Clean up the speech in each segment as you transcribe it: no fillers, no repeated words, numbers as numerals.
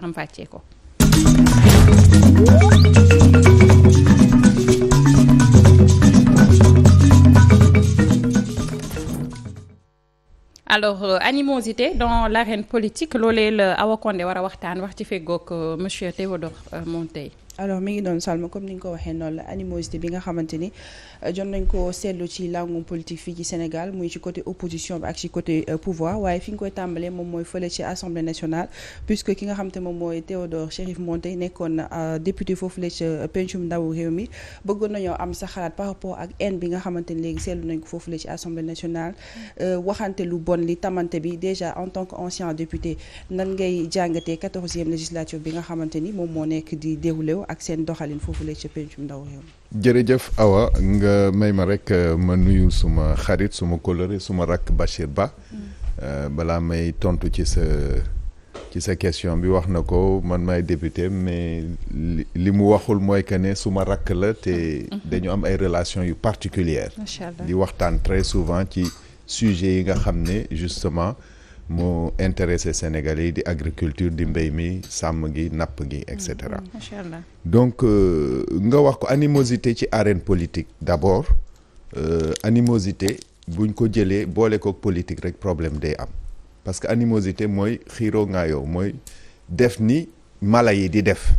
am fàccee ko. alors animosité dans l'arène politique loolee la Awa Condé war a waxtaan wax ci feggoog monsieur Théodore Monteil. alors mi ngi doon Salma comme ni nga ko waxee noonu la animosité bi nga xamante ni jot nañ ko seetlu ci langum politique fii ci Sénégal muy ci côté opposition bi ak ci côté pouvoir waaye fi nga koy tàmbalee moom mooy fële ci assemblée nationale puisque ki nga xamante moom mooy Théodore Chérif Monteil nekkoon député foofu la ci pencum ndawu réew mi bëggoon nañoo am sa xalaat par rapport ak haine bi nga xamante ni léegi seetlu nañ ko foofu la ci assemblée nationale waxante lu bon li tamante bi déjà en tant que ancien député nan ngay jàngatee 14e législature bi nga xamante ni moom moo nekk di déroulé ak seen doxalin foofu la ci pencum ndaw réew mi. jërëjëf Awa nga may ma rek ma nuyu suma xarit suma kóllëre suma rakk Bachir Ba balaa may tontu ci sa question bi wax na ko man may député mais li mu waxul mooy que ne suma rakk la te dañu am ay relations yu particulières di waxtaan très souvent ci sujet yi nga xam ne justement moo intéressé Sénégalais yi di agriculture di mbéy mi sàmm gi napp gi et cetera. macha allah donc nga wax ko animosité ci arène politique d'abord animosité buñ ko jëlee boole ko politique rek problème day am parce que animosité mooy xiiroo ngaayoo mooy def ni mala yi di def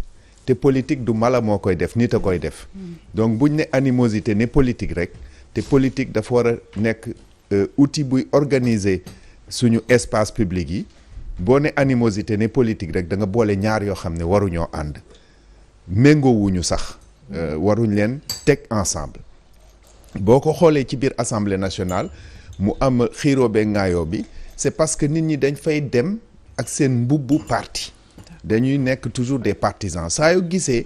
te politique du mala moo koy def nit a koy def donc buñ ne animosité ne politique rek te politique dafa war a nekk outil buy organiser suñu espace public yi boo ne animosité ne politique rek da nga boole ñaar yoo xam ne waruñoo ànd méngoowuñu sax waruñ leen teg ensemble boo ko xoolee ci biir assemblée nationale mu am xiiroo be ngaayoo bi c'est parce que nit ñi dañ fay dem ak seen mbubbu parti dañuy nekk toujours des partisans saa yoo gisee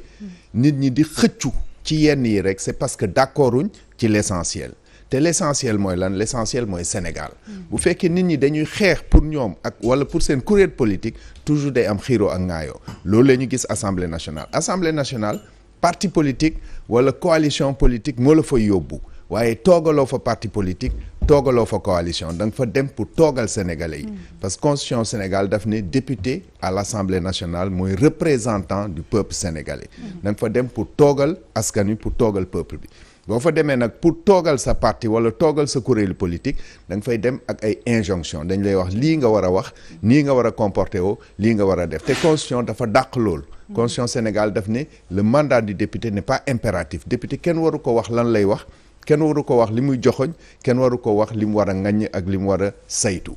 nit ñi di xëccu ci yenn yi rek c'est parce que d'accorduñ ci l'essentiel te l'essentiel mooy lan l'essentiel mooy Sénégal bu fekkee nit ñi dañuy xeex pour ñoom ak wala pour seen kuréel politique toujours day am xiiroo ak ŋaayoo loolu la ñu gis assemblée nationale parti politique wala coalition politique moo la fa yóbbu waaye toogaloo fa parti politique toogaloo fa coalition da nga fa dem pour toogal sénégalais yi parce que constitution Sénégal daf ne député à l'assemblée nationale mooy représentant du peuple sénégalais da nga fa dem pour toogal askan wi pour toogal peuple bi boo fa demee nag pour toogal sa parti wala toogal sa kuréelu politique da nga fay dem ak ay injonction dañ lay wax lii nga war a wax nii nga war a comporter woo lii nga war a def te constitution dafa dàq lool constitution Sénégal daf ne le mandat du député n'est pas impératif député kenn waru ko wax lan lay wax kenn waru ko wax li muy joxoñ kenn waru ko wax li mu war a ŋaññ ak li mu war a saytu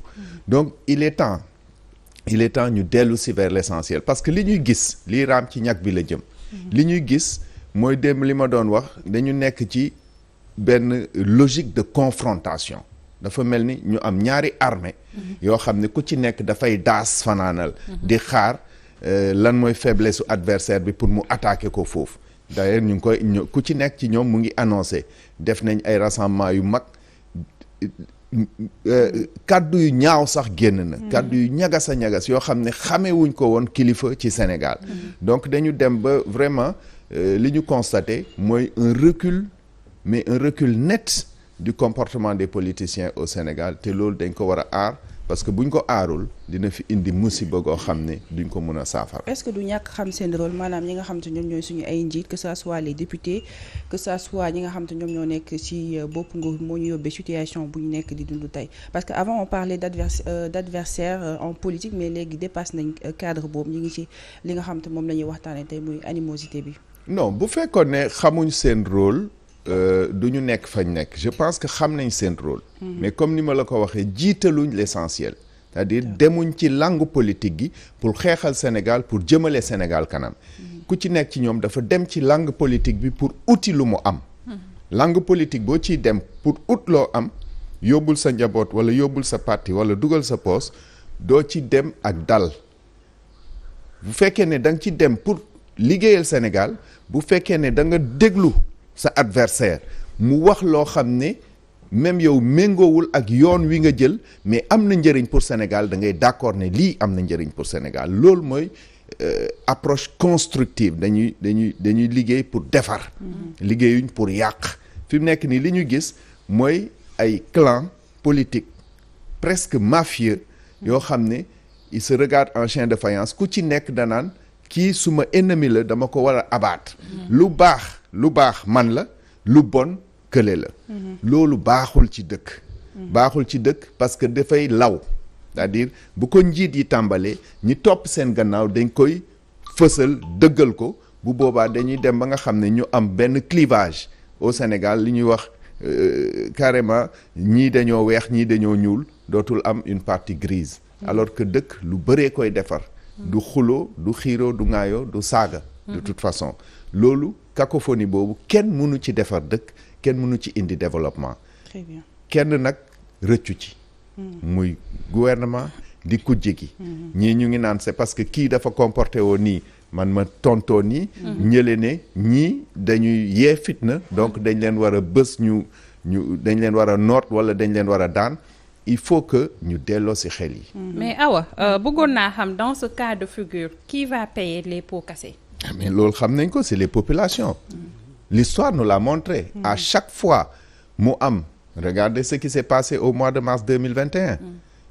donc il est temps ñu dellu si vers l'essentiel parce que li ñuy gis lii raam ci ñag bi la jëm li ñuy gis mooy dem li ma doon wax dañu nekk ci benn logique de confrontation dafa mel ni ñu am ñaari armée yoo xam ne ku ci nekk dafay daas fanaanal di xaar lan mooy faiblesse su adversaire bi pour mu attaquer ko foofu d'ailleurs ñu ngi koy ku ci nekk ci ñoom mu ngi annoncé def nañ ay rassemblement yu mag kaddu yu ñaaw sax génn na kaddu yu ñagas a ñagas yoo xam ne xamewuñ ko woon kilifa ci Sénégal donc dañu dem ba vraiment li ñu constaté mooy un recul mais un recul net du comportement des politiciens au Sénégal te loolu dañ ko war a aar parce que buñ ko aarul dina fi indi musiba goo xam ne duñ ko mën a saafara. est-ce que du ñàkk xam seen rôle maanaam ñi nga xam te ñoom ñooy suñu ay njiit que ça soit les députés que ça soit ñi nga xam te ñoom ñoo nekk ci bopp nguur moo ñu yóbbee situation bu ñu nekk di dund tey parce que avant on parlait d'adversaire en politique mais léegi dépasse nañ cadre boobu ñu ngi ci li nga xam te moom la ñuy waxtaanee tey muy animosité bi. non bu fekkoon ne xamuñ seen rôle du ñu nekk fañ nekk je pense que xam nañ seen rôle mais comme ni ma la ko waxee jiitaluñ l'essentiel c'est-à-dire demuñ ci langue politique gi pour xeexal Sénégal pour jëmale Sénégal kanam ku ci nekk ci ñoom dafa dem ci langue politique bi pour uti lu mu am langue politique boo ciy dem pour ut loo am yóbbul sa njaboot wala yóbbul sa parti wala dugal sa poos doo ci dem ak dal bu fekkee ne da nga ci dem pour liggéeyal Sénégal bu fekkee ne da nga déglu sa adversaire mu wax loo xam ne même yow méngoowul ak yoon wi nga jël mais am na njëriñ pour Sénégal da ngay d'accord ne lii am na njëriñ pour Sénégal loolu mooy approche constructive dañuy liggéey pour defar liggéeyuñ pour yàq fi mu nekk nii li ñu gis mooy ay clan politique presque mafieux yoo xam ne il se regarde en chien de faïence ku ci nekk danaan kii suma ennemi la dama ko war a abattre. lu baax man la lu bon kële la. loolu baaxul ci dëkk. baaxul ci dëkk parce que dafay law c'est-à-dire bu ko njiit yi tàmbalee ñi topp seen gannaaw dañ koy fësal dëggal ko bu boobaa dañuy dem ba nga xam ne ñu am benn clivage au Sénégal li ñuy wax carrément ñii dañoo weex ñii dañoo ñuul dootul am une partie grise. alors que dëkk lu bëree koy defar. du xuloo du xiiroo du ŋaayoo du saaga. de toute façon loolu cacophonie boobu kenn mënu ci defar dëkk kenn mënu ci indi développement. très bien kenn nag rëccu ci. muy gouvernement di kujje gi. ñii ñu ngi naan c'est parce que kii dafa comporté woo nii man ma tontoo nii. ñële ne ñii dañuy yee fitna donc dañ leen war a bës ñu dañ leen war a noot wala dañ leen war a daan. il faut que ñu delloo ci xel yi. mais Awa bëggoon naa xam dans ce cas de figure qui va payer les pots cassés. mais loolu xam nañ ko c'est les populations. l'histoire nous l'a montré. à chaque fois mu am regardez ce qui s'est passé au mois de mars 2021.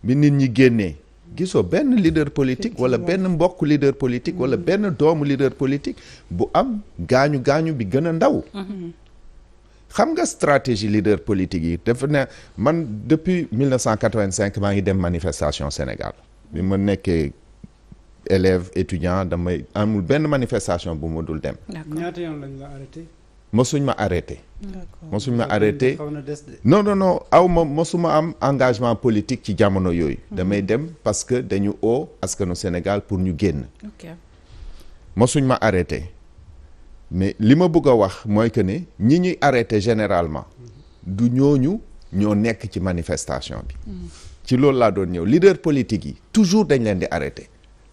bi nit ñi génnee gisoo benn leader politique wala benn mbokk leader politique wala benn doomu leader politique bu am gaañu bi gën a ndaw. xam nga stratégie leader politique yi dafa ne man depuis 1985 maa ngi dem manifestation Sénégal bi ma nekkee élève étudiant damay amul benn manifestation bu ma dul dem. ñaata yoon lañ la arrêté. mosuñ ma arrêté. mosuñ ma arrêté non aw ma mosuma am engagement politique ci jamono yooyu. damay dem parce que dañu oo askanu Sénégal pour ñu génn. mosuñ ma arrêté. mais li ma bëgg a wax mooy que ne ñi ñuy arrêté généralement du ñooñu ñoo nekk ci manifestation bi. ci loolu laa doon ñëw leader politique yi toujours dañ leen di arrêté.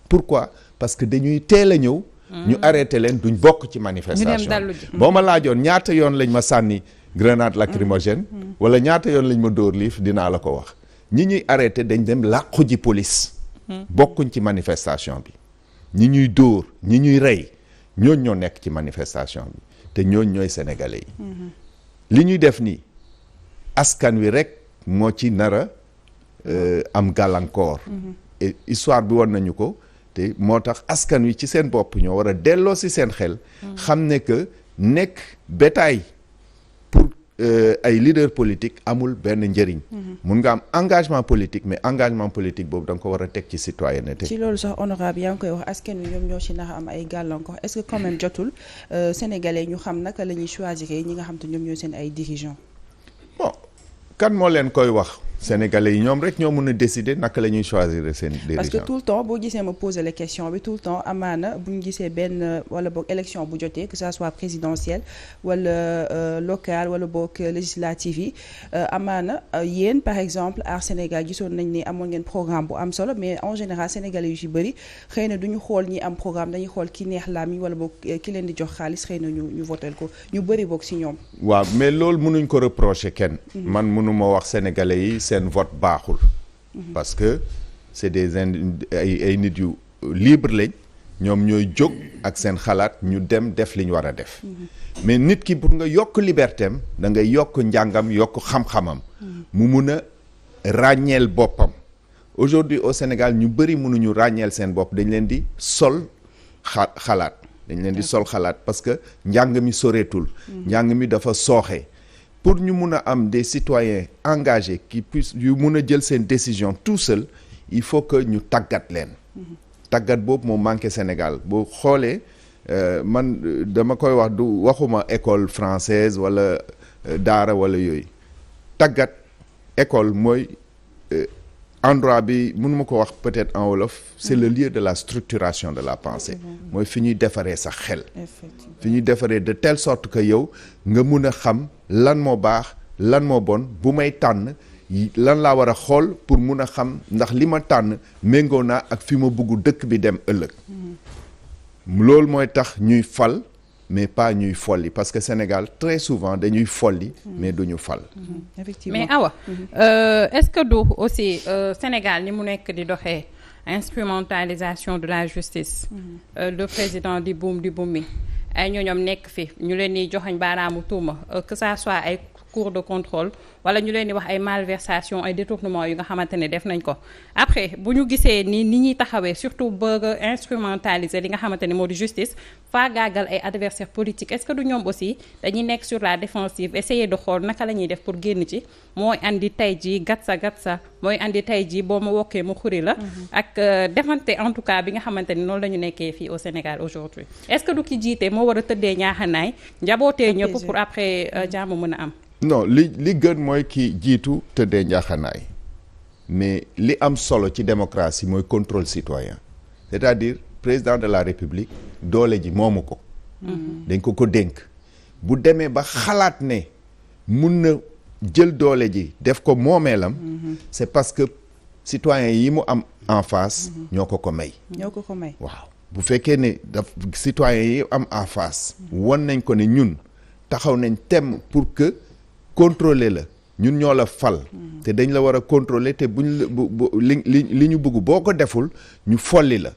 pourquoi parce que dañuy teel a ñëw. ñu arrêté leen duñ bokk ci manifestation boo ma laajoon ñaata yoon lañ ma sànni grenade lacrymogène. wala ñaata yoon lañ ma dóor liif dinaa la ko wax. ñi ñuy arrêté dañ dem làqu ji police. bokkuñ ci manifestation bi. ñi ñuy dóor ñi ñuy rey. ñooñ ñoo nekk ci manifestation bi te ñooñ ñooy sénégalais yi. li ñuy def nii askan wi rek moo ci nara am gàllankoor. et histoire bi won nañu ko te moo tax askan wi ci seen bopp ñoo war a delloo si seen xel. xam ne que nekk bétail pour ay leader politique amul benn njëriñ. mun nga am engagement politique mais engagement politique boobu da nga ko war a teg ci citoyenneté. ci loolu sax honorable yaa ngi koy wax askan wi ñoom ñoo ci nax am ay gàllankoor est-ce que quand même jotul sénégalais ñu xam naka la ñuy choisir ñi nga xam te ñoom ñooy seen ay dirigeants. bon kan moo leen koy wax. Sénégalais yi ñoom rek ñoo mën a décider naka la ñuy choisir seen dirigeant. parce que tout le temps boo gisee ma poser la question bi tout le temps amaana bu ñu gisee benn wala boog élection bu jotee que ça soit présidentielle wala locale wala boog législative yi amaana yéen par exemple Aar Sénégal gisoon nañ ni amoon ngeen programme bu am solo mais en général sénégalais yu ci bëri xëy na du ñu xool ñi am programme dañuy xool ki neex laam yi wala boog ki leen di jox xaalis xëy na ñu votel ko ñu bëri boog ci ñoom. waaw mais loolu mënuñ ko reprocher kenn. man mënuma wax sénégalais yi. seen vote baaxul parce que c'est des ay nit yu libre lañ ñoom ñooy jóg ak seen xalaat ñu dem def li ñu war a def mais nit ki pour nga yokk liberté am da ngay yokk njàngam yokk xam-xamam mu mun a ràññeel boppam aujourd'hui au Sénégal ñu bëri mënuñu ràññeel seen bopp dañ leen di sol xalaat dañ leen di sol xalaat parce que njàng mi soreetul njàng mi dafa sooxe pour ñu mun a am des citoyens engagés qui puissent yu mun a jël seen décision tout seul il faut que ñu tàggat leen tàggat boobu moo manqué Sénégal boo xoolee man dama koy wax du waxuma école française wala daara wala yooyu tàggat école mooy endroit bi mënuma ko wax peut-être en wolof c'est le lieu de la structuration de la pensée mooy fi ñuy defaree sa xel fi ñuy defaree de telle sorte que yow nga mun a xam lan moo baax lan moo bon bu may tànn lan laa war a xool pour mun a xam ndax li ma tànn méngoo naa ak fi ma bëgg dëkk bi dem ëllëg loolu mooy tax ñuy fal mais pas ñuy folli parce que Sénégal très souvent dañuy folli mais duñu fal. Effectivement. mais Awa est-ce que du aussi Sénégal ni mu nekk di doxee instrumentalisation de la justice. Le président di buum mi ay ñooñoom nekk fi ñu leen di joxañ baaraamu tuuma que ça soit ay cours de contrôle wala ñu leen di wax ay malversation ay détournement yu nga xamante ne def nañ ko après bu ñu gisee ni ñuy taxawee surtout bëgg instrumentaliser li nga xamante ne moo di justice faagaagal ay adversaires politiques est-ce que du ñoom aussi dañuy nekk sur la défensive essayer de xool naka la ñuy def pour génn ci mooy andi tey jii gatsa mooy andi tey jii boo ma wokkee mu xuri la ak defante en tout cas bi nga xamante ni noonu la ñu nekkee fii au Sénégal aujourd'hui est-ce que du ki jiite moo war a tëddee ñaaxanaay njabootee ñëpp pour après jàmm mën a am non li gën mooy ki jiitu tëddee njaaxanaay mais li am solo ci démocratie mooy contrôle citoyen c'est-à-dire président de la République doole ji moomu ko dañ ko dénk bu demee ba xalaat ne mun na jël doole ji def ko moomeelam c'est parce que citoyens yi mu am en face ñoo ko may waaw bu fekkee ne citoyens yi am en face won nañ ko ne ñun taxaw nañ tem pour que contrôler la ñun ñoo la fal te dañ la war a contrôler te buñ la li ñu bëgg boo ko deful ñu folli la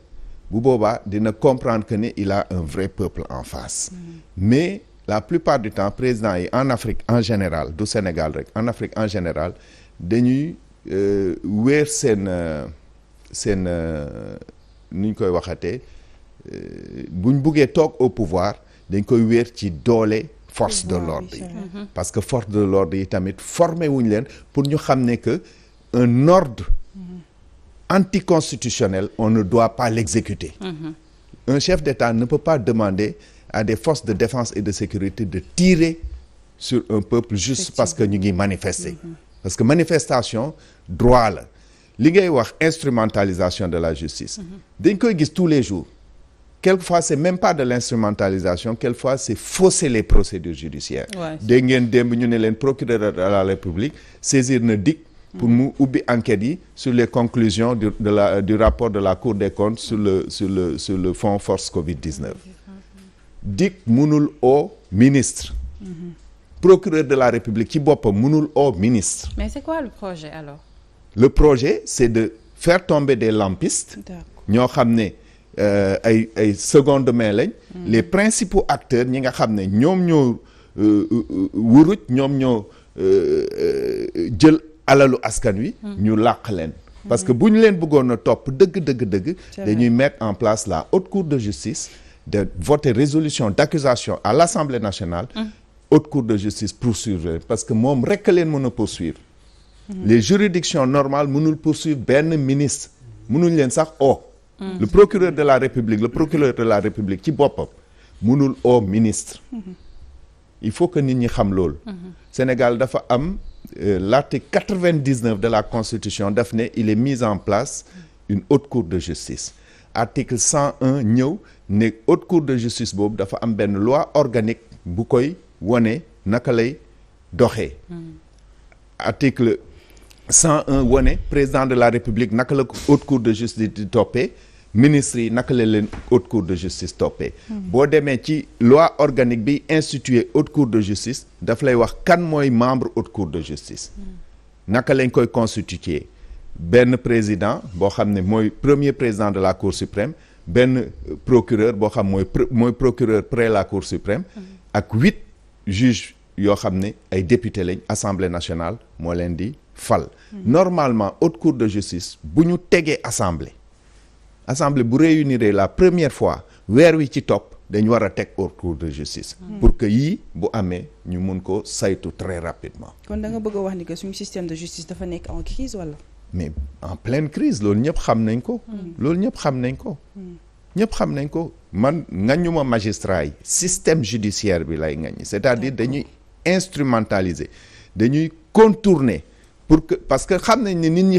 bu boobaa dina comprendre que ne il a un vrai peuple en face mais la plupart du temps président yi en Afrique en général du Sénégal rek en Afrique en général dañuy wéer seen nu ñu koy waxatee buñ buggee toog au pouvoir dañ koy wéer ci doole force de l'ordre yi parce que force de l'ordre yi tamit formé wuñ leen pour ñu xam ne que un ordre anticonstitutionnel on ne doit pas l'exécuter un chef d'État ne peut pas demander à des forces de défense et de sécurité de tirer sur un peuple juste parce que ñu ngi manifester parce que manifestation droit la li ngay wax instrumentalisation de la justice dañ koy gis tous les jours quelquefois c'est même pas de l'instrumentalisation quelquefois c'est fausser les procédures judiciaires dégg ngeen démb ñu ne leen procureur de la République saisir na DIC pour mu ubbi enquête yi sur les conclusions du rapport de la Cour des comptes sur le fonds force Covid-19 DIC mënul au ministre procureur de la République ci boppam mënul au ministre. Mais c'est quoi le projet alors? Le projet c'est de faire tomber des lampistes ñoo xam ne ay seconde main lañ les principaux acteurs ñi nga xam ne ñoom ñoo wuruj ñoom ñoo jël alalu askan wi ñu làq leen parce que bu ñu leen bëggoon a topp dëgg dañuy mettre en place la haute cour de justice de voter résolution d'accusation à l'Assemblée nationale haute cour de justice poursuivre parce que moom rekk leen mën a poursuivre les juridictions normales mënul poursuivre benn ministre mënuñ leen sax le procureur de la République ci boppam mënul ministre il faut que nit ñi xam loolu Sénégal dafa am l'article 99 de la Constitution daf ne il est mis en place une haute cour de justice article 101 ñëw ne haute cour de justice boobu dafa am benn loi organique bu koy wone naka lay doxee article 101 wone président de la République naka la haute cour de justice di toppee ministres yi naka la leen haute cour de justice toppee boo demee ci loi organique bi instituer haute cour de justice daf lay wax kan mooy membre haute cour de justice naka lañ koy constituer benn président boo xam ne mooy premier président de la Cour suprême benn procureur boo xam mooy procureur près la Cour suprême ak 8 juges yoo xam ne ay député lañ Assemblée nationale moo leen di fal normalement haute cour de justice bu ñu tegee assemblée bu réunir la première fois weer wi ci topp dañu war a teg haute cour de justice pour que yii bu amee ñu mun ko saytu très rapidement kon da nga bëgg a wax ni que suñu système de justice dafa nekk en crise wala mais en pleine crise loolu ñëpp xam nañ ko ñëpp xam nañ ko man ngañuma magistrat yi système judiciaire bi lay ngañ c'est-à-dire dañuy instrumentaliser dañuy contourner parce que xam nañ ne nit ñi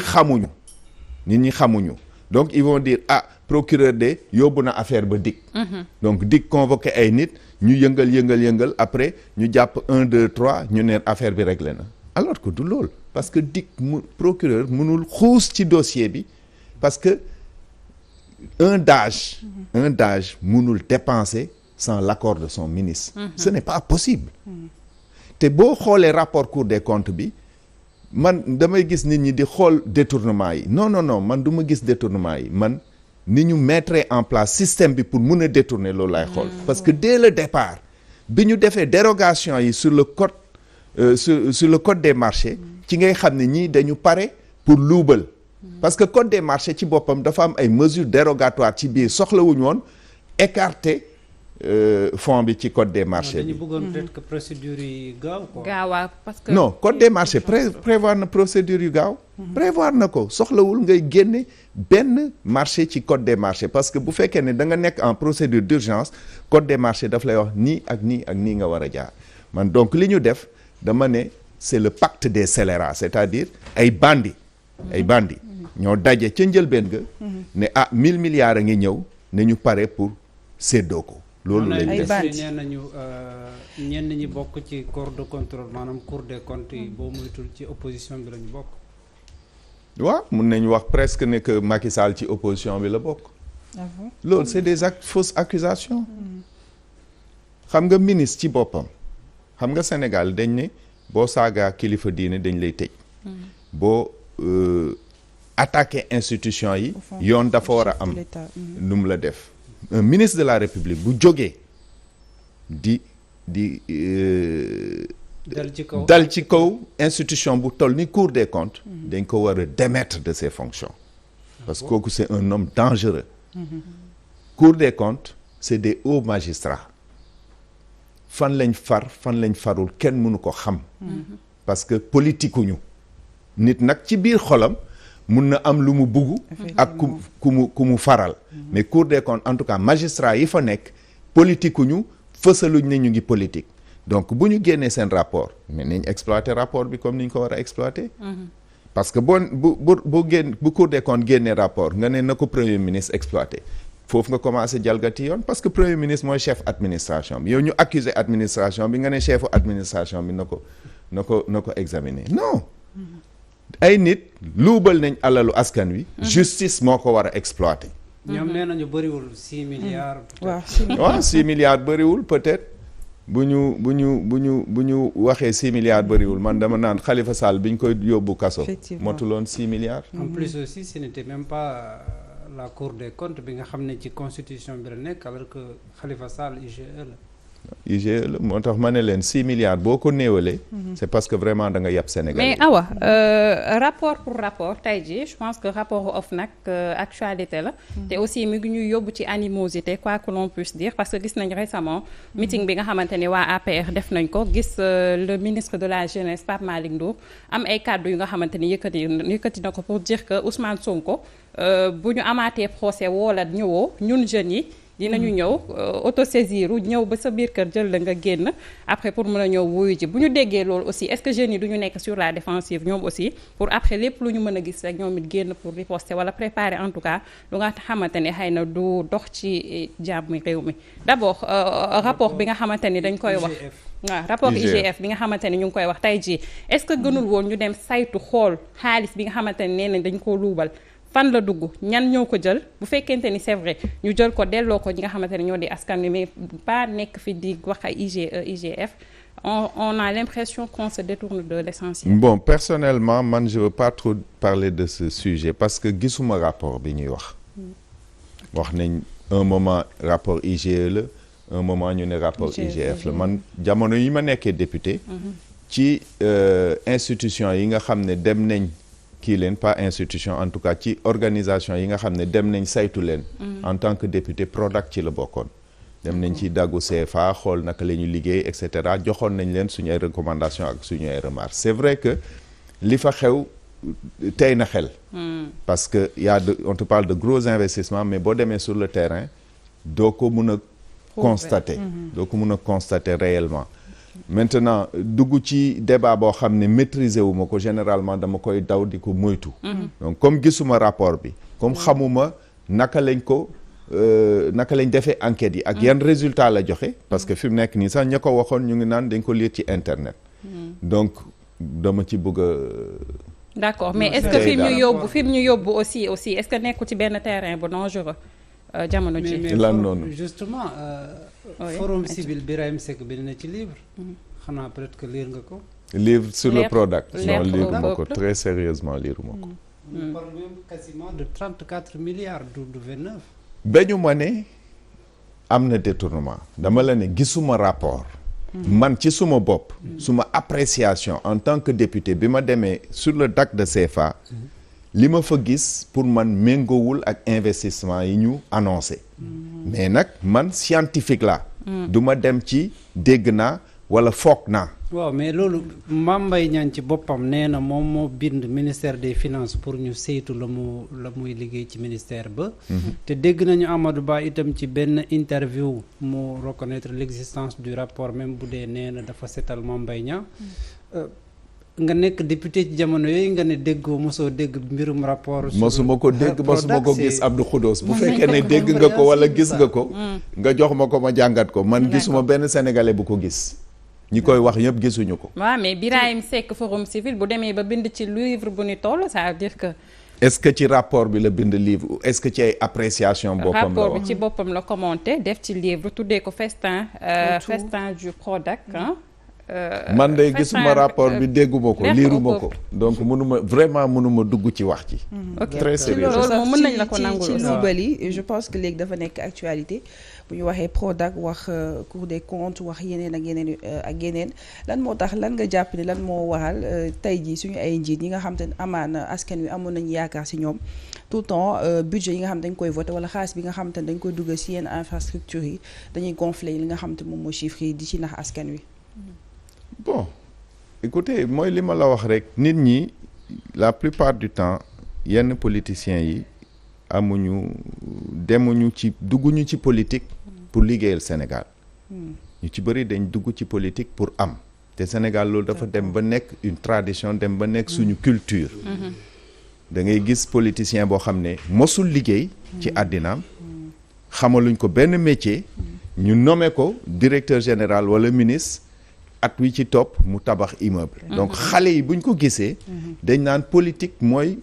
xamuñu donc ils vont dire procureur de yóbbu na affaire ba DIC donc DIC convoqué ay nit ñu yëngal après ñu jàpp 1 2 3 ñu ne affaire bi réglé na alors que du loolu parce que DIC procureur mënul xuus ci dossier bi parce que un DAGE mënul dépenser sans l'accord de son ministre ce n'est pas possible te boo xoolee rapport Cour des comptes bi man damay gis nit ñi di xool détournement yi non man du ma gis détournement yi man ni ñu mettre en place système bi pour mun a détourner loolu lay xool parce que dès le départ bi ñu defee dérogation yi sur le code sur le code des marchés ci ngay xam ne ñii dañu pare pour luubal parce que code des marchés ci boppam dafa am ay mesures dérogatoires ci biir soxlawuñu woon écarter fonds bi ci code des marchés bi. dañu bëggoon peut-être que procédure yi gaaw quoi. gaawaa parce que. non code des marchés prévoir na procédure yu gaaw. prévoir na ko soxlawul ngay génne benn marché ci code des marchés parce que bu fekkee ne da nga nekk en procédure d'urgence code des marchés daf lay wax nii ak nii ak nii nga war a jaar man donc li ñu def dama ne c'est le pacte des scélérats c'est-à-dire ay bandits ñoo daje ca njëlbeen ga ne 1000 milliards a ngi ñëw ne ñu pare pour séddoo ko. loolu lañ def nee nañu ñenn ñi bokk ci corps de contrôle maanaam cour des comptes yi boo moytul ci opposition bi la ñu bokk. waaw mun nañu wax presque ne que Macky Sall ci opposition bi la bokk. loolu c'est des fausses accusations. xam nga ministre ci boppam xam nga Sénégal dañ ne boo saagaa kilifa diine dañ lay tëj. boo attaquer institution yi. yoon dafa war a am nu mu la def. un ministre de la République bu jógee di dal ci kaw institution bu toll ni Cour des comptes dañ ko war a démettre de ses fonctions parce que kooku c'est un homme dangereux. Cour des comptes c'est des hauts magistrats fan lañ farul kenn mënu ko xam parce que politikuñu nit nag ci biir xolam mun na am lu mu bugg ak ku mu faral mais Cour des comptes en tout cas magistrat yi fa nekk politikuñu fësaluñ ne ñu ngi politique donc bu ñu génnee seen rapport mais nañ exploiter rapport bi comme ni ñu ko war a exploiter parce que bu Cour des comptes génnee rapport nga ne na ko premier ministre exploiter foofu nga commencé jalgati yoon parce que premier ministre mooy chef administration bi yow ñu accuser administration bi nga ne chefu administration bi na ko examiner non ay nit luubal nañ alalu askan wi justice moo ko war a exploiter. ñoom nee nañu bëriwul 6 milliards. waaw 6 milliards bëriwul peut-être bu ñu waxee 6 milliards bëriwul man dama naan Khalifa Sall bi ñu koy yóbbu kaso. motuloon 6 milliards. en plus aussi ce n'était même pas la Cour des comptes bi nga xam ne ci constitution bi la nekk alors que Khalifa Sall IGE la moo tax ma ne leen 6 milliards boo ko néewalee. c'est parce que vraiment da nga yàpp Sénégal. mais Awa rapport pour rapport tey jii je pense que rapport OFNAC actualité la. te aussi mi ngi ñuy yóbbu ci animosité quoi que l'on puisse dire parce que gis nañ récemment meeting bi nga xamante ne waa APR def nañ ko gis le ministre de la jeunesse Pape Malick Ndour am ay kàddu yu nga xamante ni yëkkati na ko pour dire que Ousmane Sonko bu ñu amaatee procès woola ñëwoo ñun jeunes yi. dinañu ñëw autosaisir ñëw ba sa biir kër jël la nga génn après pour mën a ñëw wuyu ji bu ñu déggee loolu aussi est-ce que jeunes yi du ñu nekk sur la défensive ñoom aussi pour après lépp lu ñu mën a gis rek ñoom it génn pour riposter wala préparer en tout cas lu nga xamante ne xëy na du dox ci jàmm réew mi d'abord rapport bi nga xamante ni dañ koy wax waaw rapport IGF bi nga xamante ni ñu ngi koy wax tey jii est-ce que gënul woon ñu dem saytu xool xaalis bi nga xamante ni nee nañ dañ koo luubal fan la dugg ñan ñoo ko jël bu fekkente ni c'est vrai ñu jël ko delloo ko ñi nga xamante ne ñoo di askan wi mais pas nekk fi di wax ay IGE IGF on a l'impression qu'on se détourne de l'essentiel. Bon personnellement man je veux pas trop parler de ce sujet parce que gisuma rapport bi ñuy wax nañ un moment rapport IGE la un moment ñu ne rapport IGF la man jamono yi ma nekkee député ci institution yi nga xam ne dem nañ kii leen pas institution en tout cas ci organisation yi nga xam ne dem nañ saytu leen en tant que député Prodac ci la bokkoon dem nañ ci daggu CFA xool naka la ñu liggéey et cetera joxoon nañ leen suñu ay recommandations ak suñu ay remarques c'est vrai que li fa xew tey na xel parce que on te parle de gros investissements mais boo demee sur le terrain doo ko mun a constater réellement maintenant dugg ci débat boo xam ne maîtriser wu ma ko généralement dama koy daw di ko moytu donc comme gisuma rapport bi comme xamuma naka lañ defee enquêtes yi ak yan résultat la joxe parce que fi mu nekk nii sax ña ko waxoon ñu ngi naan dañ ko lire ci internet donc dama ci bëgg a d'accord mais est-ce que fi mu ñu yóbbu aussi est-ce que nekku ci benn terrain bu dangereux jamono ji lan noonu justement forum civil Birahim Seck bi na ci livre xanaa peut-être que lire nga ko livre sur le Prodac non lire ma ko très sérieusement lire ma ko on parle même quasiment de 34 milliards du 29 ba ñu ma ne am na détournement dama la ne gisuma rapport man ci suma bopp suma appréciation en tant que député bi ma demee sur le DAC de CFA li ma fa gis pour man méngoowul ak investissement yi ñu annoncé mais nag man scientifique la du ma dem ci dégg naa wala foog naa. waaw mais loolu Mame Mbaye Niang ci boppam nee na moom moo bind ministère des finances pour ñu saytu la muy liggéey ci ministère ba. te dégg nañu Amadou Ba itam ci benn interview mu reconnaître l'existence du rapport même bu dee nee na dafa setal Mame Mbaye Niang. nga nekk député ci jamono yooyu nga ne déggoo mosoo dégg mbirum rapport. mosuma ko dégg mosuma ko gis Abdou Khoudous bu fekkee ne dégg nga ko wala gis nga ko. nga jox ma ko ma jàngat ko man gisuma benn sénégalais bu ko gis. ñi koy wax yëpp gisuñu ko. waaw mais Birahim Seck Forum Civil bu demee ba bind ci livre bu ni toll ça veut dire que. est-ce que ci rapport bi la bind livre ou est-ce que ci ay appréciation boppam la wax rapport bi ci boppam la commenté def ci livre tuddee ko festin du Prodac man de gisuma rapport bi dégguma ko liiruma ko donc mënuma dugg ci wax ci. très sérieux loolu moom mën nañ la ko nangul ci luubali je pense que léegi dafa nekk actualité bu ñu waxee Prodac wax Cour des comptes wax yeneen ak yeneen lan moo tax lan nga jàpp ne lan moo waral tey jii suñu ay njiit ñi nga xam te ne amaana askan wi amoon nañu yaakaar si ñoom tout le temps budget yi nga xam dañ koy voté wala xaalis bi nga xam te ne dañ koy duggal si yenn infrastructure yi dañuy gonfler li nga xam te moom moo chiffres yi di ci nax askan wi. bon écoutez mooy li ma la wax rek nit ñi la plupart du temps yenn politiciens yi demuñu ci dugguñu ci politique pour liggéeyal Sénégal ñu ci bëri dañ dugg ci politique pour am te Sénégal loolu dafa dem ba nekk une tradition dem ba nekk suñu culture da ngay gis politicien boo xam ne mosul liggéey ci àddinaam xamaluñ ko benn métier ñu nommé ko directeur général wala ministre at wi ci topp mu tabax immeuble donc xale yi buñ ko gisee dañ naan politique mooy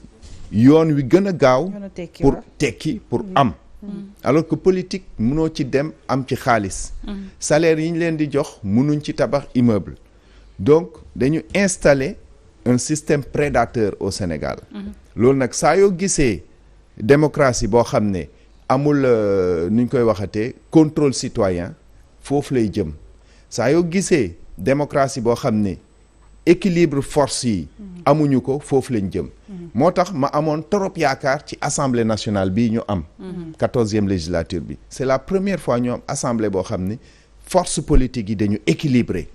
yoon wi gën a gaaw pour tekki pour am alors que politique mënoo ci dem am ci xaalis salaire yi ñu leen di jox mënuñ ci tabax immeuble donc dañu installer un système prédateur au Sénégal loolu nag saa yoo gisee démocratie boo xam ne amul nu ñu koy waxatee contrôle citoyen foofu lay jëm saa yoo gisee démocratie boo xam ne équilibre force yi amuñu ko foofu lañ jëm moo tax ma amoon trop yaakaar ci assemblée nationale bii ñu am 14e législature bi c'est la première fois ñu am assemblée boo xam ne force politique yi dañu équilibré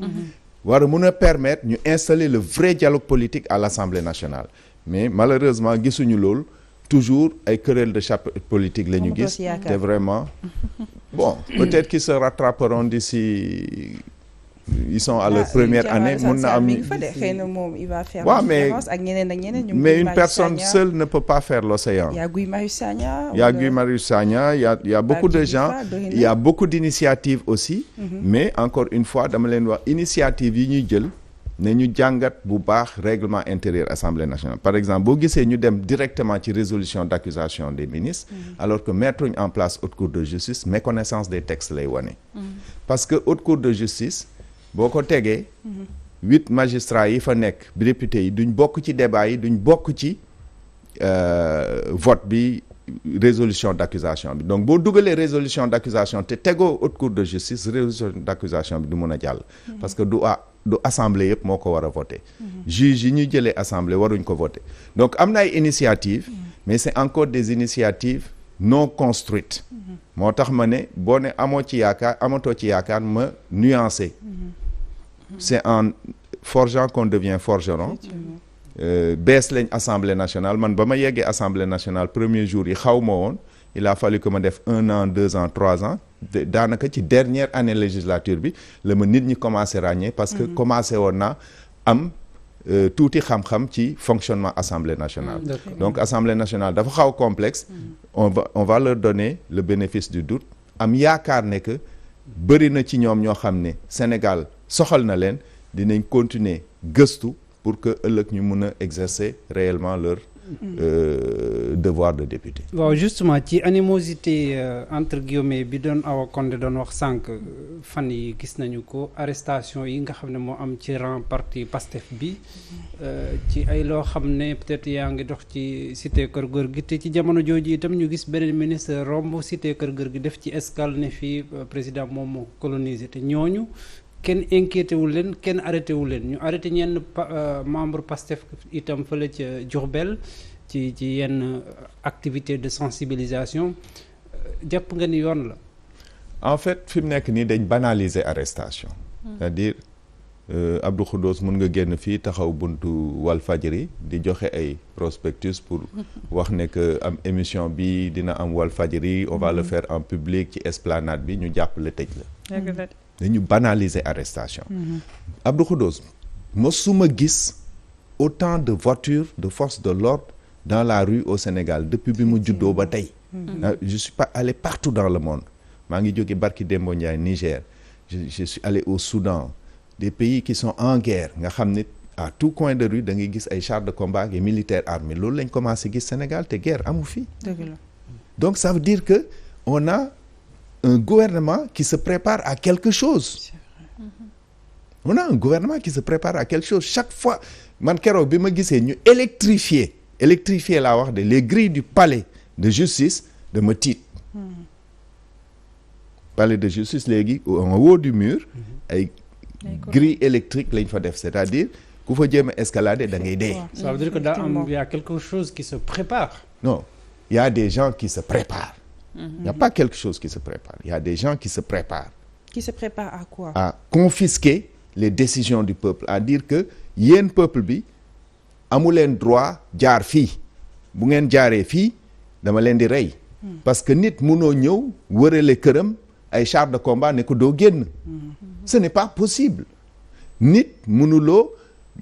war a mën a permettre ñu installer le vrai dialogue politique à l'assemblée nationale mais malheureusement gisuñu loolu toujours ay querelle de chapeau politique la ñu gis te vraiment bon peut-être qu'ils se rattraperont d'ici ils sont à leur première année mun na am xëy na moom il va faire waaw mais ak ñeneen mais une personne seule ne peut pas faire l'océan. Il y a Guy Marius Sagna. Il y a Guy Marius Sagna, il y a beaucoup de gens, il y a beaucoup d'initiatives aussi mais encore une fois dama leen wax initiative yi ñuy jël ne ñu jàngat bu baax règlement intérieur Assemblée nationale par exemple boo gisee ñu dem directement ci résolution d'accusation des ministres alors que mettre en place haute cour de justice méconnaissance des textes lay wane parce que haute cour de justice boo ko tegee 8 magistrats yi fa nekk députés yi duñ bokk ci débat yi duñ bokk ci vote bi résolution d'accusation bi donc boo dugalee résolution d'accusation te tegoo haute cour de justice résolution d'accusation bi du mën a jàll parce que du assemblée yëpp moo ko war a voter juge yi ñuy jëlee assemblée waruñ ko voter donc am na ay initiatives mais c'est encore des initiatives non construites moo tax ma ne boo ne amatoo ci yaakaar ma nuancer c'est en forgeant qu'on devient forgeron bees lañ assemblée nationale man ba ma yeggee assemblée nationale premier jour yi xaw ma woon il a fallu que ma def 1 an 2 ans 3 ans daanaka ci dernière année législature bi la ma nit ñi commencé ràññee parce que commencé woon naa am tuuti xam-xam ci fonctionnement assemblée nationale donc assemblée nationale dafa xaw complexe on va leur donner le bénéfice du doute am yaakaar ne que bëri na ci ñoom ñoo xam ne Sénégal soxal na leen dinañ continuer gëstu pour que ëllëg ñu mun a exercer réellement leur devoir de député. waaw justement ci animosité entre guillemets bi doon Awa Condé doon wax sànq fan yi gis nañu ko arrestation yi nga xam ne moo am ci rang parti Pastef bi ci ay loo xam ne peut-être yaa ngi dox ci cité Kër Gorgui te ci jamono jooju itam ñu gis beneen ministre romb cité Kër Gorgui def ci escale ne fii président moom moo colonisé te ñooñu kenn inquiété wul leen kenn arrêté wul leen ñu arrêté ñenn membre Pastef itam fële ca Diourbel ci yenn activité de sensibilisation jàpp nga ni yoon la. en fait fi mu nekk nii dañ banaliser arrestation. c'est-à-dire Abdou Khoudoss mun nga génn fii taxaw buntu Walfadjri di joxe ay prospectus pour wax ne que am émission bi dina am Walfadjri on va le faire en public ci esplanade bi ñu jàpp la tëj la. dañu banaliser arrestation. Abdou Khoudoss mosuma gis autant de voitures de forces de l'ordre dans la rue au Sénégal depuis bi mu juddoo ba tey. je suis pas allé partout dans le monde maa ngi jóge barki Dembo Ndiaye Niger je suis allé au Soudan des pays qui sont en guerre nga xam ne à tout coin de rue da ngay gis ay chars de combat et militaires armés loolu lañ commencé gis Sénégal te guerre amu fi. donc ça veut dire que on a un gouvernement qui se prépare à quelque chose. On a un gouvernement qui se prépare à quelque chose chaque fois man keroog bi ma gisee ñu électrifier laa wax de les grilles du palais de justice dama tiit. palais de justice léegi en haut du mur ay grille électrique lañ fa def c'est-à-dire ku fa jéem a escalader da ngay dee. ça veut dire que il y a quelque chose qui se prépare. non il y a des gens qui se préparent. Il y a pas quelque chose qui se prépare il y a des gens qui se préparent. Qui se préparent à quoi? À confisquer les décisions du peuple à dire que yéen peuple bi amu leen droit jaar fii bu ngeen jaaree fii dama leen di rey. parce que nit munoo ñëw wërale këram ay chars de combat ne ko doo génn. ce n'est pas possible nit mënuloo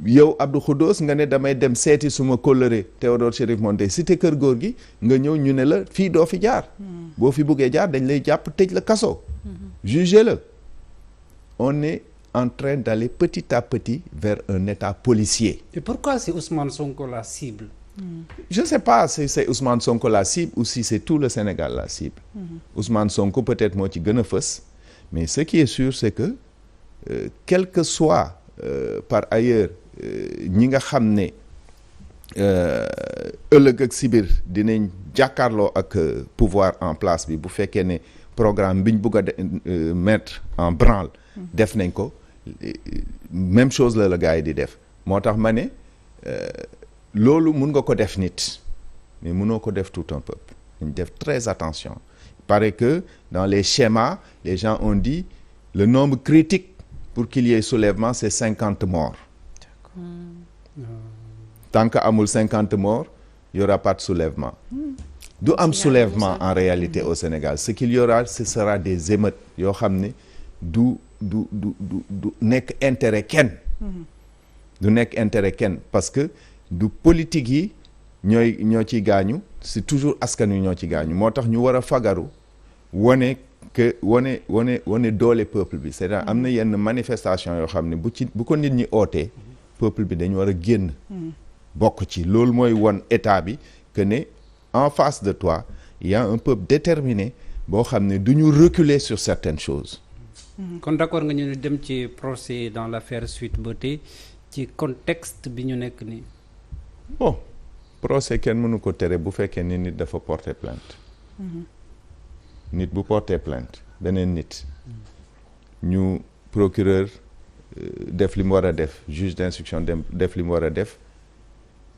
yow Abdou Khoudoss nga ne damay dem seeti suma kóllëre Théodore Chérif Monteil cité kër góor gi nga ñëw ñu ne la fii doo fi jaar. boo fi buggee jaar dañ lay jàpp tëj la kaso. jugez-le. On est en train d'aller petit à petit vers un état policier. Et pourquoi c'est Ousmane Sonko la cible? Je ne sais pas si c'est Ousmane Sonko la cible ou si c'est tout le Sénégal la cible. Ousmane Sonko peut-être moo ci gën a fës mais ce qui est sûr c'est que quel que soit par ailleurs ñi nga xam ne ëllëg ak sibir dinañ jàkkaarloo ak pouvoir en place bi bu fekkee ne programme bi ñu bëgg a mettre en branle def nañ ko même chose la gars yi di def moo tax ma ne loolu mun nga ko def nit mais munoo ko def tout un peuple ñu def très attention il paraît que dans les schémas les gens ont dit le nombre critique pour qu'il y ait soulèvement c'est 50 morts. Tant que amul 50 morts il y aura pas de soulèvement. du am soulèvement en réalité au Sénégal ce qu'il y aura ce sera des émeutes yoo xam ne du nekk intérêt kenn. du nekk intérêt kenn parce que du politique yi ñoo ciy gaañu c'est toujours askan wi ñoo ci gaañu moo tax ñu war a fagaru wane doole peuple bi c'est-à-dire am na yenn manifestation yoo xam ne bu ko nit ñi ootee peuple bi dañu war a génn bokk ci loolu mooy won état bi que ne en face de toi il y a un peuple déterminé boo xam ne du ñu reculer sur certaines choses. kon d'accord nga ñu dem ci procès dans l'affaire Sweet Beauté ci contexte bi ñu nekk nii. bon procès kenn mënu ko tere bu fekkee ni nit dafa porter plainte. nit bu porter plainte beneen nit. ñu procureur def li mu war a def juge d'instruction def li mu war a def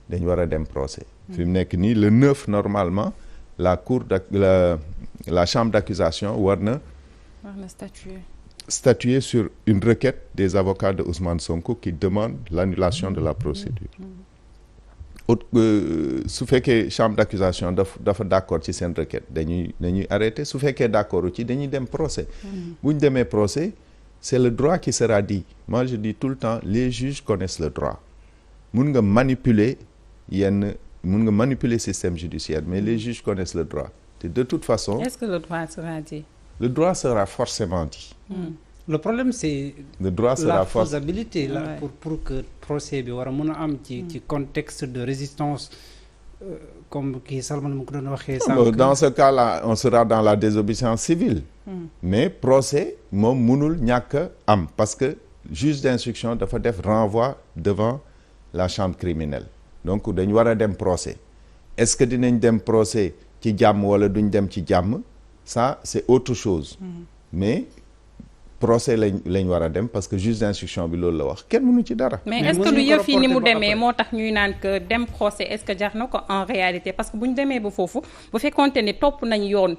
dañ war a dem procès. fi mu nekk nii le 9 normalement la cour la chambre d'accusation war na statuer sur une requête des avocats de Ousmane Sonko qui demande l'annulation de la procédure. su fekkee chambre d'accusation dafa d'accord ci seen requête dañuy arrêter su fekkee d'accord ci dañuy dem procès. bu ñu demee procès c'est le droit qui sera dit moi je dis tout le temps les juges connaissent le droit mun nga manipuler système judiciaire mais les juges connaissent le droit te de toute façon. Est-ce que le droit sera dit? Le droit sera forcément dit. Le problème c'est le droit sera la faisabilité là pour que procès bi war a mën a am ci contexte de résistance comme kii Salman mu ko doon waxee sànq. Dans ce cas-là on sera dans la désobéissance civile. Mais procès moom mënul ñàkk am parce que juge d'instruction dafa def renvoi devant la chambre criminelle donc dañ war a dem procès est-ce que dinañ dem procès ci jàmm wala duñ dem ci jàmm ça c'est autre chose. Mais procès lañ war a dem parce que juge d'instruction bi loolu la wax kenn mënu ci dara. mais est-ce que lu yëf yi ni mu demee moo tax ñuy naan que dem procès est-ce que jar na ko en réalité parce que bu ñu demee ba foofu bu fekkoonte ni topp nañ yoon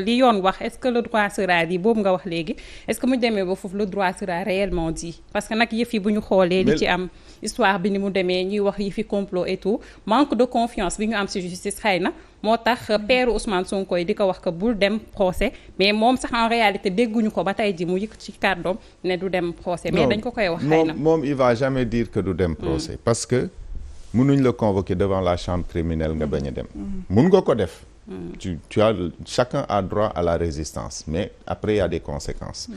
li yoon wax est-ce que le droit sera dit boobu nga wax léegi est-ce que mu demee ba foofu le droit sera réellement dit parce que nag yëf yi bu ñu xoolee li ci am histoire bi ni mu demee ñuy wax yi fi complot et tout manque de confiance bi ñu am ci justice xëy na moo tax père Ousmane Sonko yi di ko wax que bul dem procès mais moom sax en réalité dégguñu ko ba tey ji mu yëkk ci kàddoom ne du dem procès mais dañ ko koy wax xëy na moom il va jamais dire que du dem procès parce que mënuñ la convoquer devant la chambre criminelle nga bañ a dem mun nga ko def tu as chacun a droit à la résistance mais après il y a des conséquences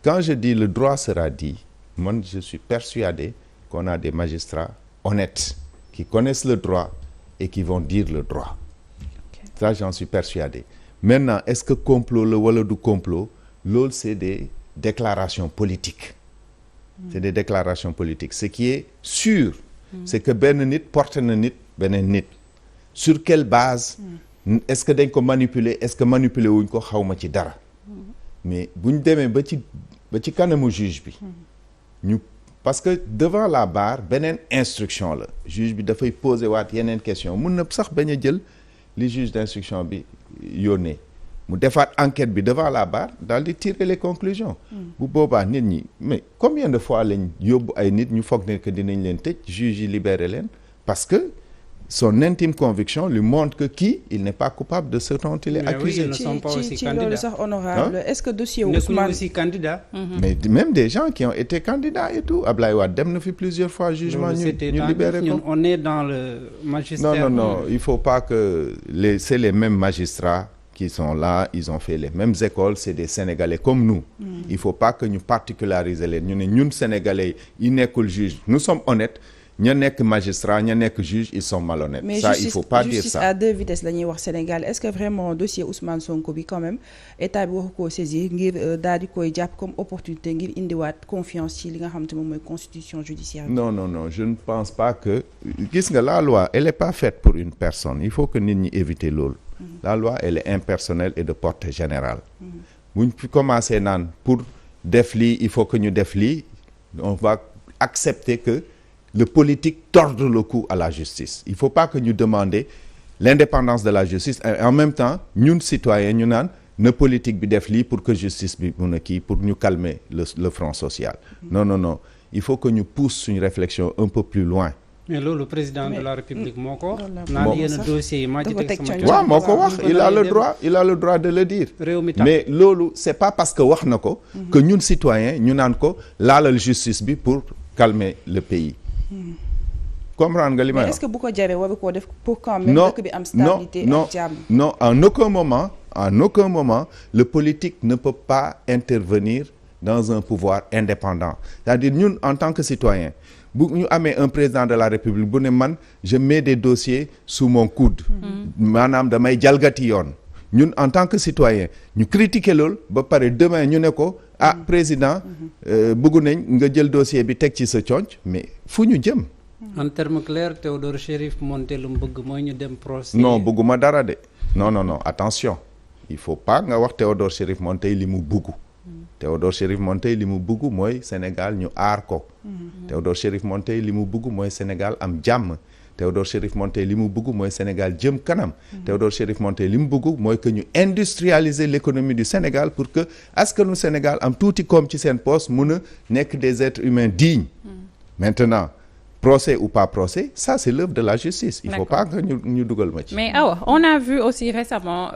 quand je dis le droit sera dit man je suis persuadé qu'on a des magistrats honnêtes qui connaissent le droit et qui vont dire le droit ça j'en suis persuadé maintenant est-ce que complot la wala du complot loolu c'est des déclarations politiques c'est des déclarations politiques ce qui est sûr c'est que benn nit porte na nit beneen nit sur quelle base est-ce que dañ ko manipuler est-ce que manipuler wuñ ko xawma ci dara mais buñ demee ba ci kanamu juge bi ñu parce que devant la barre beneen instruction la juge bi dafay poser waat yeneen question mun na sax bañ a jël li juge d'instruction bi yónnee mu defaat enquête bi devant la barre daal di tirer les conclusions bu boobaa nit ñi mais combien de fois lañ yóbbu ay nit ñu foog ne que dinañ leen tëj juge yi libérer leen parce que son intime conviction lui montre que kii il n'est pas coupable de ce dont il est accusé. Oui, ils ne sont pas aussi candidats. loolu sax honorable est-ce que dossier Ousmane Ousmane aussi candidat. mais même des gens qui ont été candidats et tout Ablaye Wade dem na fi plusieurs fois jugement ñu libéré ko. On est dans le magistère. Non il faut pas que c'est les mêmes magistrats qui sont là ils ont fait les mêmes écoles c'est des Sénégalais comme nous. Il faut pas que ñu particulariser leen ñu ne ñun Sénégalais yi nekkul juge nous sommes honnêtes. ña nekk magistrat ña nekk juge ils sont malhonnêtes. mais ça justice, il faut pas dire justice ça à deux vitesses la ñuy wax Sénégal est-ce que vraiment dossier Ousmane Sonko bi quand même état bi waxu koo saisir ngir daal di koy jàpp comme opportunité ngir indiwaat confiance ci li nga xam te moom mooy constitution judiciaire. non je ne pense pas que gis nga la loi elle est pas faite pour une personne il faut que nit ñi éviter loolu. la loi elle est impersonnelle et de portée générale. buñ fi commencé naan pour def lii il faut que ñu def lii on va accepter que. Le politique torde le cou à la justice il faut pas que ñu demander l'indépendance de la justice et en même temps ñun citoyens ñu naan na politique bi def lii pour que justice bi mun a kii pour ñu calmer le front social non il faut que ñu pousse suñu réflexion un peu plus loin mais loolu président de la République moo ko wax naan yenn dossiers yi maa ci teg sama waaw moo ko wax il a le droit de le dire mais loolu c'est pas parce que wax na ko que ñun citoyens ñu naan ko laalal justice bi pour calmer le pays comprendre nga li may wax mais est-ce que bu ko jaree waru koo def pour quand même dëkk bi am stabilité ak jàmm non en aucun moment le politique ne peut pas intervenir dans un pouvoir indépendant c'est-à-dire ñun en tant que citoyen bu ñu amee un président de la République bu ne man je mets des dossiers sous mon coude maanaam damay jalgati yoon ñun en tant que citoyen ñu critiquer loolu ba pare demain ñu ne ko président bëggu nañ nga jël dossier bi teg ci sa conc mais fu ñu jëm en terme clair Théodore Chérif Monteil lu mu bëgg mooy ñu dem procès non bëgguma dara de non attention il faut pas nga wax Théodore Chérif Monteil li mu bëgg Théodore Chérif Monteil li mu bëgg mooy Sénégal ñu aar ko Théodore Chérif Monteil li mu bëgg mooy Sénégal am jàmm Théodore Chérif Monteil li mu bëgg mooy Sénégal jëm kanam Théodore Chérif Monteil li mu bëgg mooy que ñu industrialiser l'économie du Sénégal pour que askanu Sénégal am tuuti koom ci seen poste mun a nekk des êtres humains dignes maintenant procès ou pas procès ça c'est l'œuvre de la justice il faut pas que ñu dugal ma ci mais Awa on a vu aussi récemment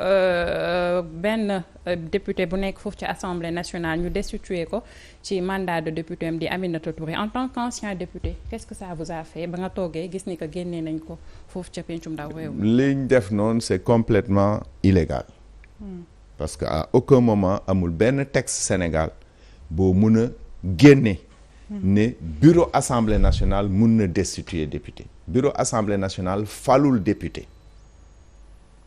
benn député bu nekk foofu ci Assemblée nationale ñu destitué ko ci mandat de député am di Aminata Touré en tant qu'ancien député qu'est-ce que ça vous a fait ba nga toogee gis ni que génnee nañ ko foofu ca pencum ndaw réew mi li ñu def noonu c'est complètement illégal parce que à aucun moment amul benn texte Sénégal boo mun a génne ne bureau Assemblée nationale mun na destituer député bureau Assemblée nationale falul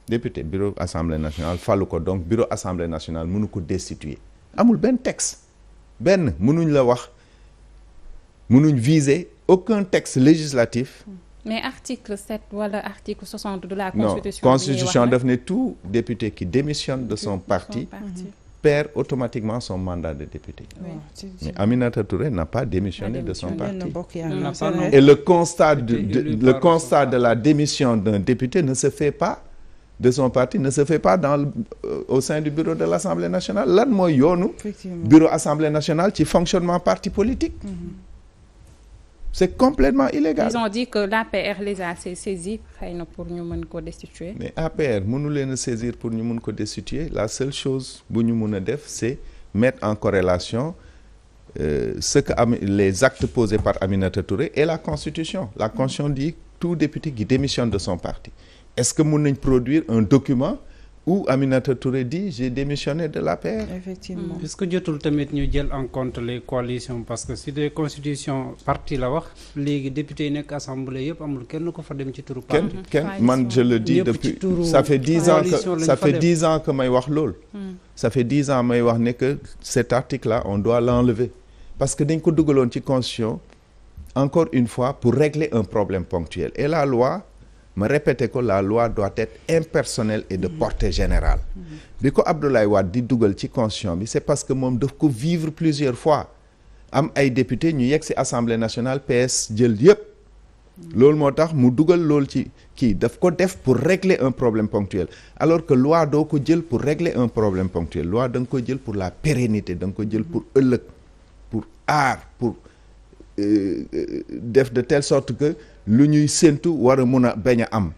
député bureau Assemblée nationale falu ko donc bureau Assemblée nationale mënu ko destituer amul benn texte mënuñ la wax mënuñ viser aucun texte législatif mais article 7 wala article 60 de la constitution non constitution daf ne tout député qui démissionne de son parti perd automatiquement son mandat de député. Mais Aminata Touré n'a pas démissionné de son parti. Et le constat de la démission d'un député ne se fait pas de son parti, ne se fait pas au sein du bureau de l'Assemblée nationale. Lan mooy yoonu bureau Assemblée nationale ci fonctionnement parti politique. C'est complètement illégal. Ils ont dit que l'APR les a saisis xëy na pour ñu mën ko destituer. Mais APR mënu leen a saisir pour ñu mën ko destituer. La seule chose bu ñu mën a def c'est mettre en corrélation les actes posés par Aminata Touré et la Constitution. La Constitution dit tout député qui démissionne de son parti. Est-ce que mën nañ produire un document où Aminata Touré dit j'ai démissionné de l'APR? Effectivement. Est-ce que jotul tamit ñu jël en compte les coalitions parce que si des constitutions parti la wax léegi député yi nekk assemblée yëpp amul kenn ko fa dem ci turu parti. kenn man je le dis depuis ça fait 10 ans que may wax loolu. Ça fait 10 ans may wax ne que cet article-là on doit l'enlever parce que dañ ko dugaloon ci constitution encore une fois pour régler un problème ponctuel et la loi ma répété ko la loi doit être impersonnelle et de portée générale bi ko Abdoulaye Wade di dugal ci constitution bi c'est parce que moom daf ko vivre plusieurs fois am ay député ñu yegg ci Assemblée nationale PS jël yépp loolu moo tax mu dugal loolu ci kii daf ko def pour régler un problème ponctuel alors que loi doo ko jël pour régler un problème ponctuel loi da nga ko jël pour la pérennité da nga ko jël pour ëllëg pour aar pour def de telle sorte que lu ñuy séntu war a mun a bañ a am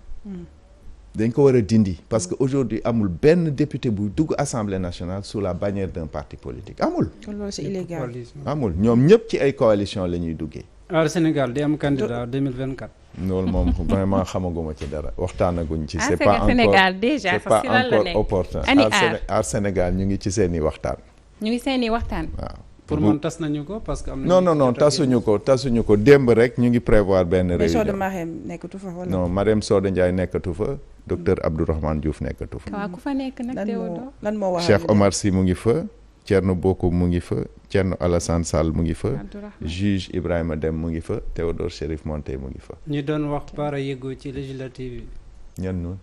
dañ ko war a dindi parce que aujourd'hui amul benn député buy dugg Assemblée nationale sous la bannière d'un parti politique amul. Kon loolu c'est illégal. amul ñoom ñëpp ci ay coalition la ñuy duggee. Aar Sénégal di am candidat 2024. loolu moom vraiment xamaguma ci dara waxtaanaguñ ci. c'est pas encore Sénégal déjà c'est pas encore opportun. Aar Sénégal ñu ngi ci seeni waxtaan. ñu ngi seeni waxtaan. waaw. pour man tas nañu ko parce que am na non tasuñu ko démb rek ñu ngi prévoir benn réunion. mais Soda Marème nekkatu fa wala. non Marème Soda Ndiaye nekkatu fa docteur Abdourahmane Diouf nekkatu fa. waaw ku fa nekk nag Théodore. lan moo wax Cheikh Omar Sy mu ngi fa Thierno Bocoum mu ngi fa Thierno Alassane Sall mu ngi fa juge Ibrahima Dème mu ngi fa Théodore Chérif Monteil mu ngi fa. ñi doon wax Bara Yego ci législative yi. ñan noonu.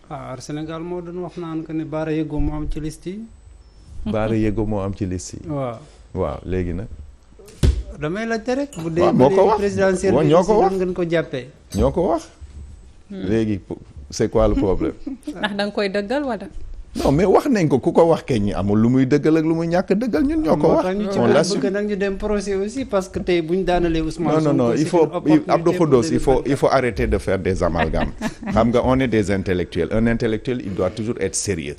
Aar Sénégal moo doon wax naan que ne Bara Yego moo am ci liste yi. Bara Yego moo am ci liste yi. waaw léegi nag. damay laajte rek. bu dee moo ko wax présidentielle bi ñoo ko wax ngeen ko jàppee. ñoo ko wax. léegi c'est quoi le problème. ndax da nga koy dëggal wala. non mais wax nañ ko ku ko wax kay ñi amul lu muy dëggal ak lu muy ñàkk dëggal ñun ñoo ko wax. on l'assume bëgg nag ñu dem procès aussi parce que tey bu ñu daanalee Ousmane Sonko. non il faut Abdou Khoudoss il faut arrêter de faire des amalgames. xam nga on est des intellectuels un intellectuel il doit toujours être sérieux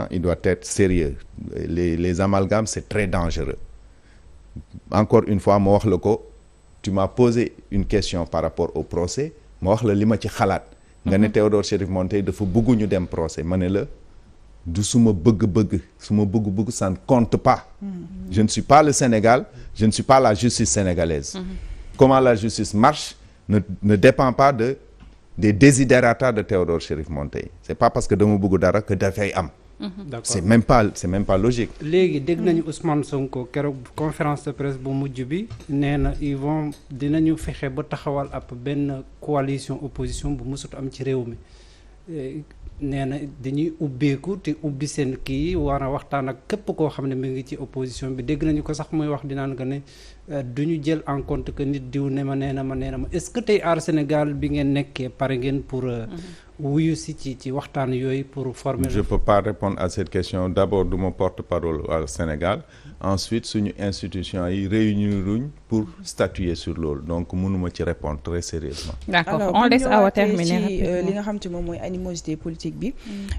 il doit être sérieux les amalgames c'est très dangereux encore une fois ma wax la ko tu m'as posé une question par rapport au procès ma wax la li ma ci xalaat nga ne Théodore Chérif Monteil dafa bëggu ñu dem procès ma ne la du suma bëgg-bëgg suma bëgg-bëgg ça ne compte pas je ne suis pas le Sénégal je ne suis pas la justice sénégalaise comment la justice marche ne dépend pas des desiderata de Théodore Chérif Monteil c'est pas parce que dama bëgg dara que dafay am. D'accord. c'est même pas logique. léegi dégg nañu Ousmane Sonko keroog conférence de presse bu mujj bi nee na dinañu fexe ba taxawal ab benn coalition opposition bu mësut am ci réew mi nee na dañuy ubbeeku te ubbi seen kii war a waxtaan ak képp koo xam ne mu ngi ci opposition bi dégg nañu ko sax muy wax dinaan que ne du ñu jël en compte que nit diw ne ma nee na ma est-ce que tey Aar Sénégal bi ngeen nekkee pare ngeen pour wuyu si ci waxtaan yooyu pour former. je peux pas répondre à cette question d'abord du ma porte-parole au Sénégal ensuite suñu institution yi réuniruñ pour statuer sur loolu donc mënuma ci répondre très sérieusement. d'accord on laisse Awa terminer ci li nga xam te moom mooy animosité politique bi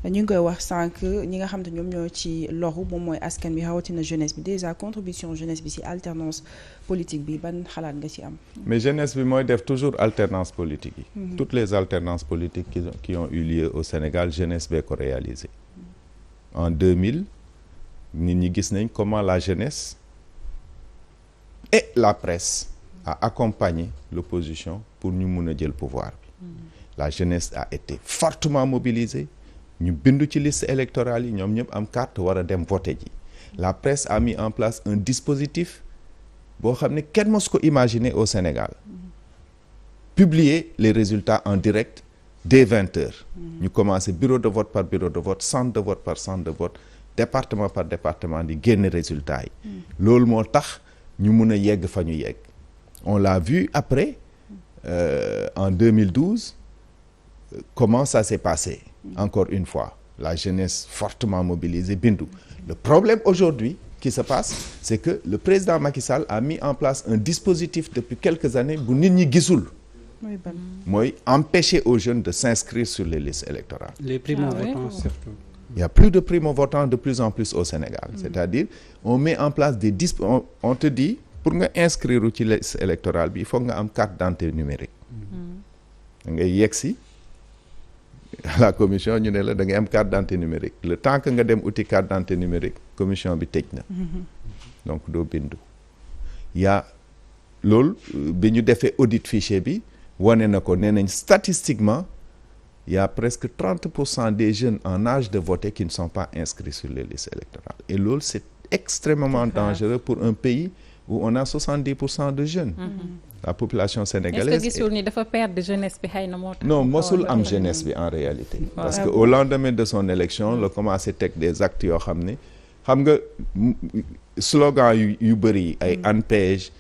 ñu ngi koy wax sànq ñi nga xam te ñoom ñoo ci loru moom mooy askan bi rawatina jeunesse bi déjà contribution jeunesse bi ci alternance politique bi ban xalaat nga ci am. mais jeunesse bi mooy def toujours alternance politique yi. toutes les alternances politiques qui ont eu lieu au Sénégal jeunesse bee ko réalisé en 2000 nit ñi gis nañ comment la jeunesse et la presse a accompagné l'opposition pour ñu mun a jël pouvoir bi la jeunesse a été fortement mobilisée ñu bindu ci liste électorale yi ñoom ñëpp am carte war a dem voter ji la presse a mis en place un dispositif boo xam ne kenn mos ko imaginer au Sénégal publier les résultats en direct dès 20 heures ñu commencé bureau de vote par bureau de vote centre de vote par centre de vote département par département di génn résultat yi loolu moo tax ñu mun a yegg fa ñu yegg on l'a vu après en 2012 comment ça s'est passé encore une fois la jeunesse fortement mobilisée bindu le problème aujourd'hui qui se passe c'est que le président Macky Sall a mis en place un dispositif depuis quelques années bu nit ñi gisul mooy empêcher aux jeunes de s'inscrire sur les listes électorales. Les primo-votants surtout. Il y a plus de primo-votants de plus en plus au Sénégal. C'est-à-dire on met en place des on te dit pour nga inscrire ci liste électorale bi il faut nga am carte d'identité numérique. da ngay yegsi à la commission ñu ne la da ngay am carte d'identité numérique le temps que nga dem uti carte d'identité numérique commission bi tëj na. donc doo bindu. y a loolu bi ñu defee audit fichier bi. wane na ko nee nañ statistiquement il y a presque 30% des jeunes en âge de voter qui ne sont pas inscrits sur les listes électorales et loolu c'est extrêmement dangereux pour un pays où on a 70% de jeunes. La population sénégalaise. est-ce que gisul ni dafa perdre jeunesse bi xëy na moo tax. non mosul am jeunesse bi en réalité. parce que au lendemain de son élection la commencé teg des actes yoo xam ne xam nga slogan yu bëri ay ANPEJ.